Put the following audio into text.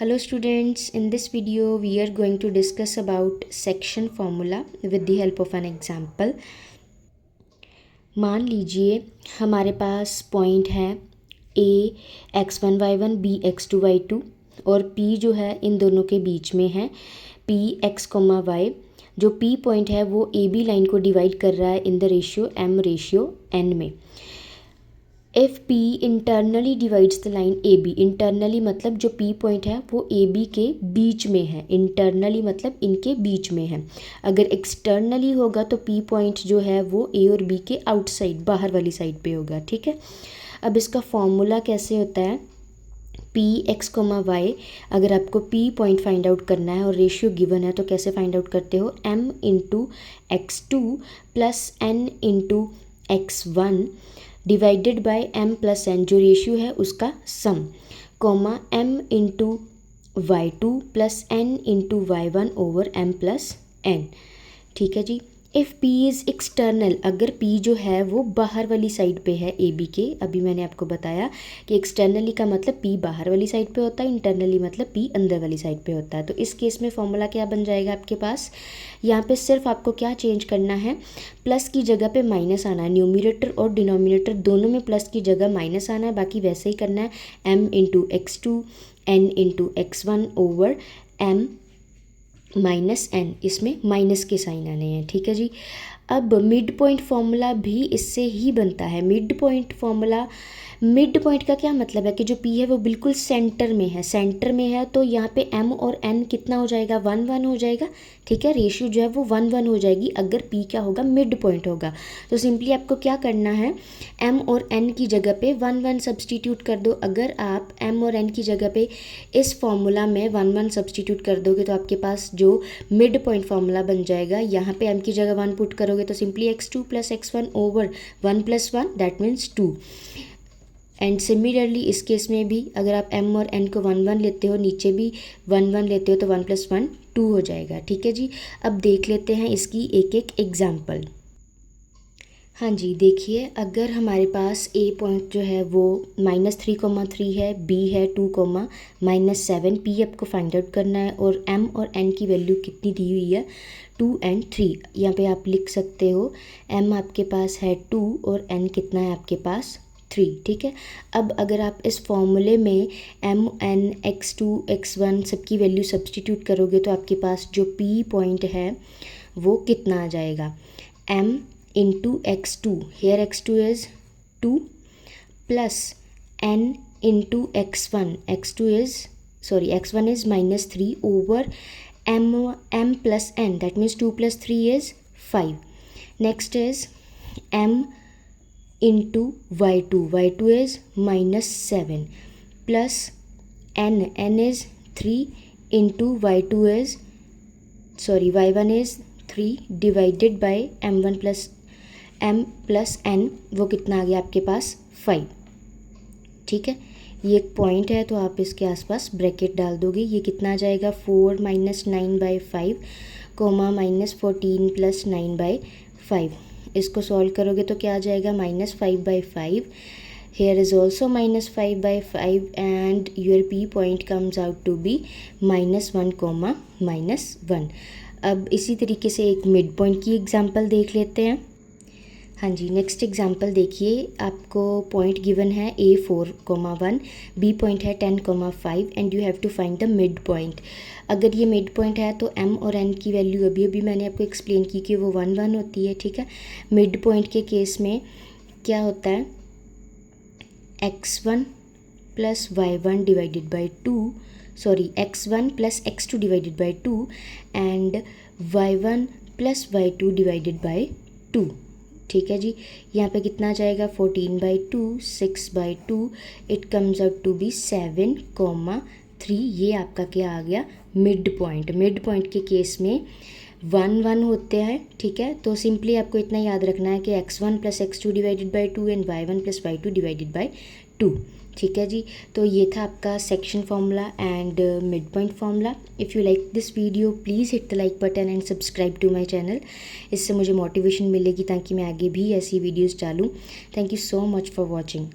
Hello students, in this video we are going to discuss about section formula with the help of an example. मान लीजिए हमारे पास point है a x1y1 b x2y2 और p जो है इन दोनों के बीच में है p x, y। जो p पॉइंट है वो ए बी लाइन को डिवाइड कर रहा है इन द रेशियो m/n में। If P internally divides the line A B, internally मतलब जो P पॉइंट है वो ए बी के बीच में है, इंटरनली मतलब इनके बीच में है। अगर एक्सटर्नली होगा तो P पॉइंट जो है वो ए और बी के आउटसाइड, बाहर वाली साइड पे होगा। ठीक है, अब इसका फॉर्मूला कैसे होता है, पी एक्स, वाई। अगर आपको P पॉइंट फाइंड आउट करना है और रेशियो गिवन है तो कैसे फाइंड आउट करते हो, m into x2 plus n into x1 divided by m plus n, जो रेशियो है उसका sum, comma m into y2 plus n into y1 over m plus n। ठीक है जी। इफ़ p इज़ एक्सटर्नल, अगर p जो है वो बाहर वाली साइड पे है ए बी के, अभी मैंने आपको बताया कि एक्सटर्नली का मतलब p बाहर वाली साइड पे होता है, इंटरनली मतलब p अंदर वाली साइड पे होता है। तो इस केस में फॉर्मूला क्या बन जाएगा आपके पास, यहाँ पे सिर्फ आपको क्या चेंज करना है, प्लस की जगह पे माइनस आना है, न्यूमिनेटर और डिनोमिनेटर दोनों में प्लस की जगह माइनस आना है, बाकी वैसे ही करना है, m into x2 n into x1 over m minus n, इसमें माइनस के साइन आने हैं। ठीक है जी। अब मिड पॉइंट फॉर्मूला भी इससे ही बनता है। Mid point formula, mid point का क्या मतलब है कि जो P है वो बिल्कुल सेंटर में है, सेंटर में है तो यहाँ पे m और n कितना हो जाएगा, 1 1 हो जाएगा। ठीक है, रेशियो जो है वो 1 1 हो जाएगी अगर P क्या होगा, मिड पॉइंट होगा। तो सिंपली आपको क्या करना है, m और n की जगह पे 1 1 सब्सटीट्यूट कर दो। अगर आप m और n की जगह पे इस फॉर्मूला में 1 1 सब्सटीट्यूट कर दोगे तो आपके पास जो मिड पॉइंट फॉर्मूला बन जाएगा, यहाँ पे m की जगह 1 पुट करोगे तो simply x2 plus x1 over 1 plus 1 that means 2। And similarly इस केस में भी अगर आप m और n को 1 1 लेते हो, नीचे भी 1 1 लेते हो तो 1 प्लस 1 2 हो जाएगा। ठीक है जी। अब देख लेते हैं इसकी एक एक एग्जाम्पल। हाँ जी, देखिए अगर हमारे पास a पॉइंट जो है वो -3,3 है, b है 2, -7, p आपको फाइंड आउट करना है और m और n की वैल्यू कितनी दी हुई है, 2 और 3। यहाँ पे आप लिख सकते हो m आपके पास है 2 और n कितना है आपके पास 3। ठीक है, अब अगर आप इस फॉर्मूले में m n x2 x1 सबकी वैल्यू सब्सटीट्यूट करोगे तो आपके पास जो p पॉइंट है वो कितना आ जाएगा, m into x2, here x2 is 2 plus n into x1, x1 is -3 over m plus n, that means 2 plus 3 is 5। Next is m into y2 is -7 plus n is 3 into y1 is 3 divided by m plus n, वो कितना आ गया आपके पास 5। ठीक है, ये एक point है तो आप इसके आसपास ब्रैकेट डाल दोगे, ये कितना आ जाएगा 4 - 9/5, -14 प्लस 9/5। इसको सॉल्व करोगे तो क्या आ जाएगा, -5/5। Here is also -5/5 and your P point comes out to be -1, -1। अब इसी तरीके से एक मिड पॉइंट की एग्जांपल देख लेते हैं। हाँ जी, नेक्स्ट एग्जांपल देखिए, आपको पॉइंट गिवन है a 4,1, b पॉइंट है 10,5 and you have to find the mid point. अगर ये मिड पॉइंट है तो m और n की वैल्यू अभी मैंने आपको एक्सप्लेन की कि वो 1 1 होती है। ठीक है, मिड पॉइंट के केस में क्या होता है, x1 plus y1 divided by 2, x1 plus x2 divided by 2 and y1 plus y2 divided by 2। ठीक है जी, यहाँ पे कितना आ जाएगा 14/2, 6/2, it comes out to be 7,3। ये आपका क्या आ गया, मिड पॉइंट। मिड पॉइंट के केस में 1 1 होते हैं। ठीक है, तो सिंपली आपको इतना याद रखना है कि x1 plus x2 divided by 2 and y1 plus y2 divided by 2। ठीक है जी, तो ये था आपका section formula and mid point formula. If you like this video please hit the like button and subscribe to my channel. इससे मुझे motivation मिलेगी ताकि मैं आगे भी ऐसी वीडियोस डालूँ। Thank you so much for watching.